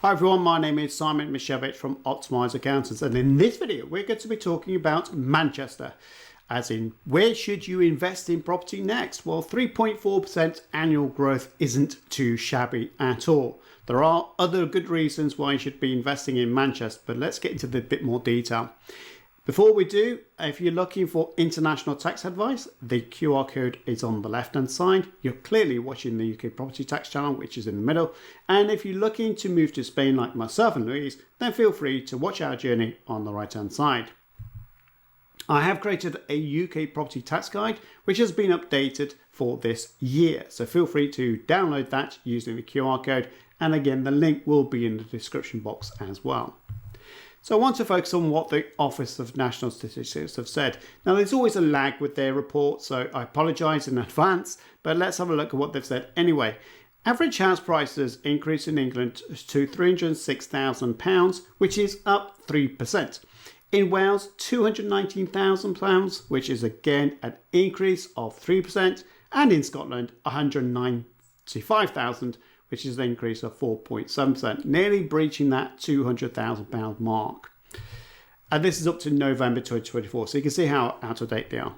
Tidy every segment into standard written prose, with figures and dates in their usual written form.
Hi everyone, my name is Simon Mishevich from Optimize Accountants, and in this video we're going to be talking about Manchester, as in where should you invest in property next? Well, 3.4% annual growth isn't too shabby at all. There are other good reasons why you should be investing in Manchester, but let's get into a bit more detail. Before we do, if you're looking for international tax advice, the QR code is on the left hand side. You're clearly watching the UK Property Tax channel, which is in the middle. And if you're looking to move to Spain like myself and Louise, then feel free to watch our journey on the right hand side. I have created a UK Property Tax Guide, which has been updated for this year. So feel free to download that using the QR code. And again, the link will be in the description box as well. So I want to focus on what the Office of National Statistics have said. Now, there's always a lag with their report, so I apologise in advance, but let's have a look at what they've said anyway. Average house prices increased in England to £306,000, which is up 3%. In Wales, £219,000, which is again an increase of 3%. And in Scotland, £195,000, which is an increase of 4.7%, nearly breaching that £200,000 mark. And this is up to November 2024, so you can see how out of date they are.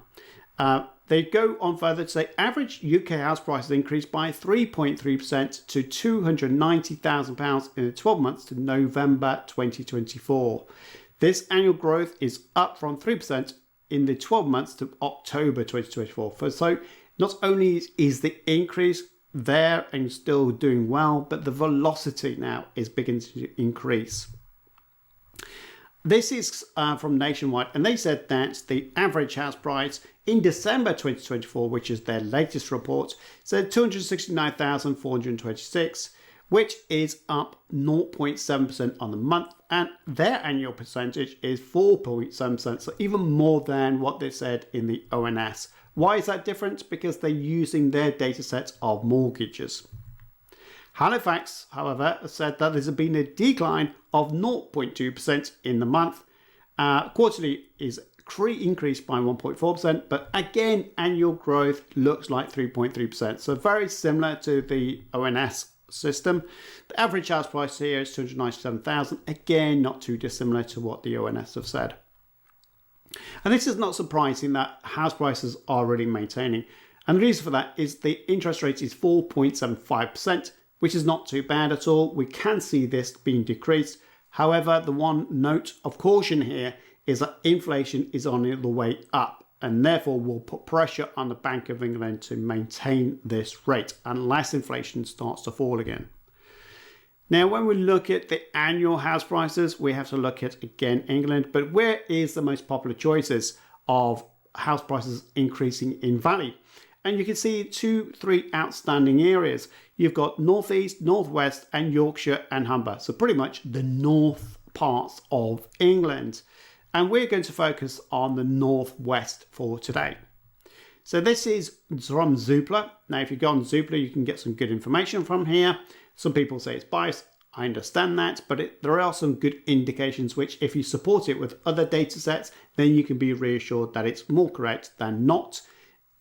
They go on further to say average UK house prices increased by 3.3% to £290,000 in the 12 months to November 2024. This annual growth is up from 3% in the 12 months to October 2024. So not only is the increase there and still doing well, but the velocity now is beginning to increase. This is from Nationwide, and they said that the average house price in December 2024, which is their latest report, said 269,426, which is up 0.7% on the month, and their annual percentage is 4.7%, so even more than what they said in the ONS. Why is that different? Because they're using their data sets of mortgages. Halifax, however, said that there's been a decline of 0.2% in the month. Quarterly is increased by 1.4%, but again, annual growth looks like 3.3%. So very similar to the ONS system. The average house price here is 297,000. Again, not too dissimilar to what the ONS have said. And this is not surprising that house prices are already maintaining. And the reason for that is the interest rate is 4.75%, which is not too bad at all. We can see this being decreased. However, the one note of caution here is that inflation is on the way up, and therefore will put pressure on the Bank of England to maintain this rate unless inflation starts to fall again. Now, when we look at the annual house prices, we have to look at, again, England. But where is the most popular choices of house prices increasing in value? And you can see 3 outstanding areas. You've got Northeast, Northwest, and Yorkshire and Humber. So pretty much the north parts of England. And we're going to focus on the Northwest for today. So this is from Zoopla. Now, if you go on Zoopla, you can get some good information from here. Some people say it's biased. I understand that, but there are some good indications which, if you support it with other data sets, then you can be reassured that it's more correct than not,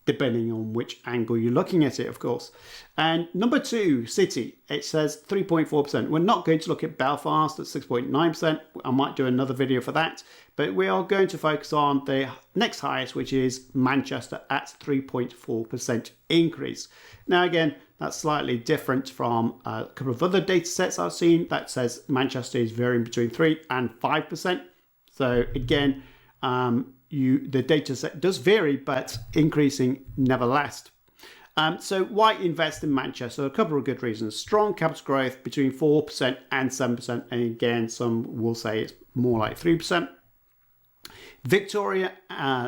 depending on which angle you're looking at it, of course. And number 2, City, it says 3.4%. We're not going to look at Belfast at 6.9%. I might do another video for that, but we are going to focus on the next highest, which is Manchester at 3.4% increase. Now, again, that's slightly different from a couple of other data sets I've seen that says Manchester is varying between 3 and 5%. So again, the data set does vary, but increasing nevertheless. So why invest in Manchester? A couple of good reasons. Strong capital growth between 4% and 7%. And again, some will say it's more like 3%. Victoria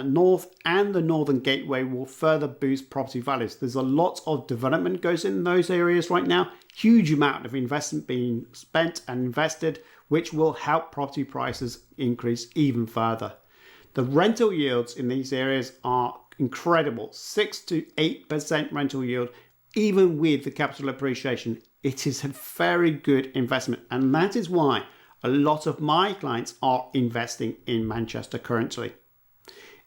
North and the Northern Gateway will further boost property values. There's a lot of development goes in those areas right now. Huge amount of investment being spent and invested, which will help property prices increase even further. The rental yields in these areas are incredible. 6 to 8% rental yield, even with the capital appreciation. It is a very good investment, and that is why a lot of my clients are investing in Manchester currently.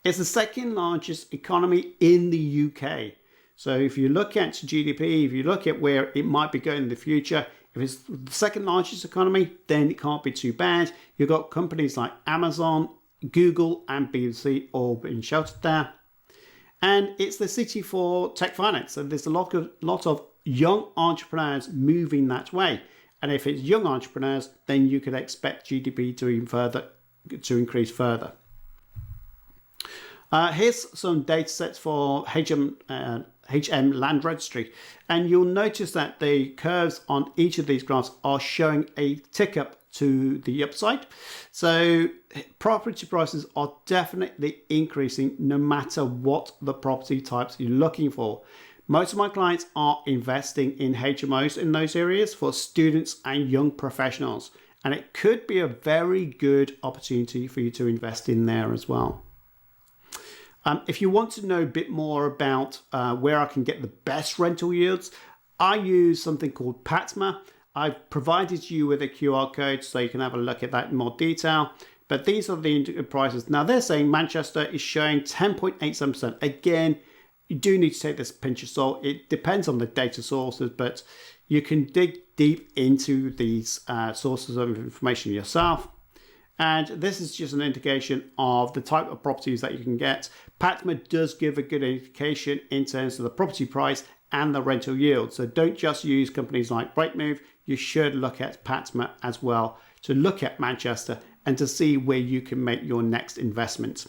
It's the second largest economy in the UK. So if you look at GDP, if you look at where it might be going in the future, If it's the second largest economy, then it can't be too bad. You've got companies like Amazon, Google, and BBC all being sheltered there. And it's the city for tech finance. So there's a lot of young entrepreneurs moving that way. And if it's young entrepreneurs, then you could expect GDP to increase further. Here's some data sets for HM Land Registry. And you'll notice that the curves on each of these graphs are showing a tick up to the upside. So property prices are definitely increasing no matter what the property types you're looking for. Most of my clients are investing in HMOs in those areas for students and young professionals. And it could be a very good opportunity for you to invest in there as well. If you want to know a bit more about where I can get the best rental yields, I use something called Patma. I've provided you with a QR code so you can have a look at that in more detail. But these are the prices. Now they're saying Manchester is showing 10.87%. Again, you do need to take this pinch of salt. It depends on the data sources, but you can dig deep into these sources of information yourself. And this is just an indication of the type of properties that you can get. Patma does give a good indication in terms of the property price and the rental yield. So don't just use companies like Rightmove. You should look at Patma as well to look at Manchester and to see where you can make your next investment.